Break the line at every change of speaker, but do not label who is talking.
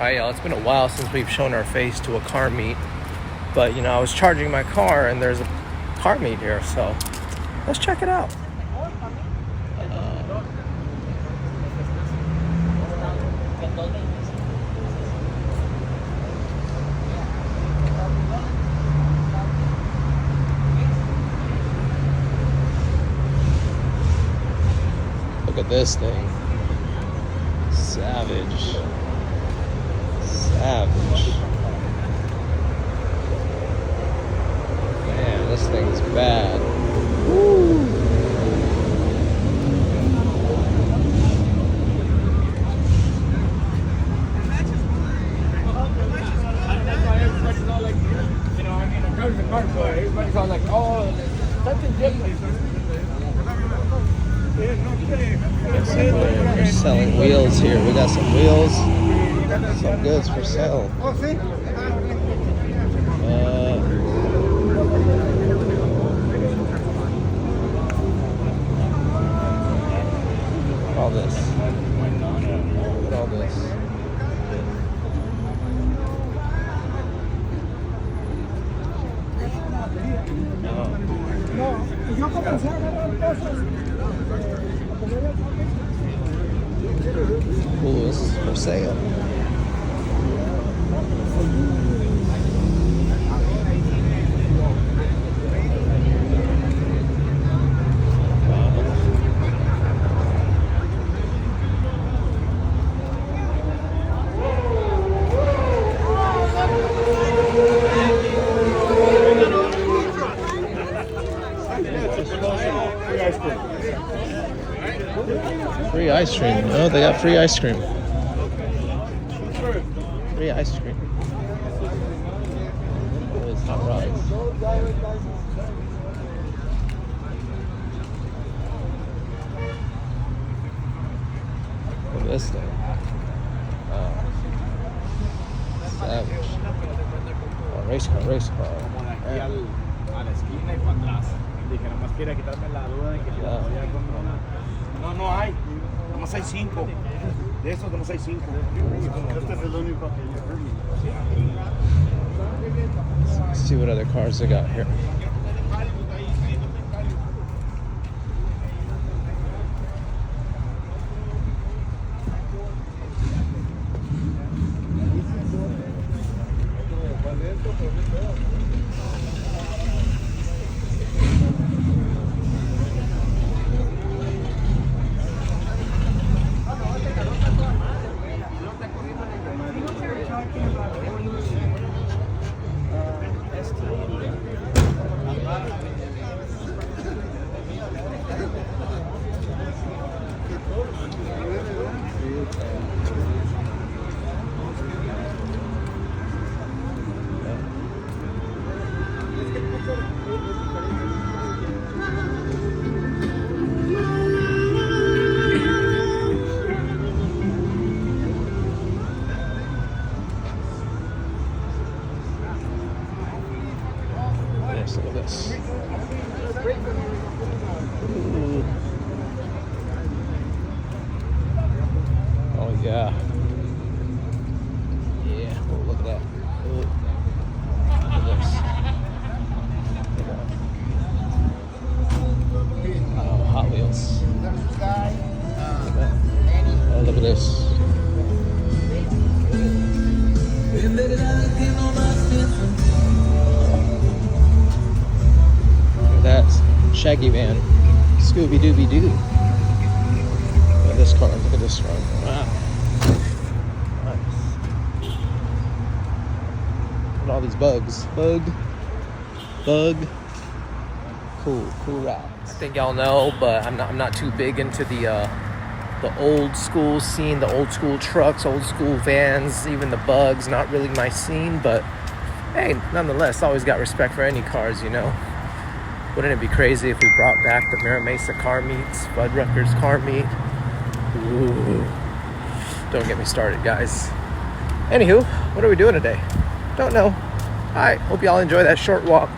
Alright, y'all, it's been a while since we've shown our face to a car meet. But, you know, I was charging my car and there's a car meet here, so let's check it out. Look at this thing. Savage. Man, this thing's bad. Woo. They're selling wheels here. We got some wheels, some goods for sale. All this. Look at all this. Cool, this is for sale. Free ice cream. Oh, they got free ice cream. Free ice cream. Those hot rods. Look at this thing. Wow. Savage. Oh, race car.
No hay. Nomás hay 5. De esos nomás hay 5. Este es el único que yo
Let's see what other cars they got here. Look at this. Ooh. Oh yeah. Yeah. Oh, look at that. Ooh. Look at this. Oh, Hot Wheels. Oh, look at this. That's Shaggy Van, Scooby Dooby Doo. Look at this car. Look at this one. Wow. Nice. Look at all these bugs. Bug. Cool ride. I think y'all know, but I'm not too big into the old school scene, the old school trucks, old school vans, even the bugs. Not really my scene, but hey, nonetheless, always got respect for any cars, you know. Wouldn't it be crazy if we brought back the Mira Mesa car meets, Fuddruckers car meet? Ooh. Don't get me started, guys. Anywho, what are we doing today? Don't know. Alright, hope y'all enjoy that short walk.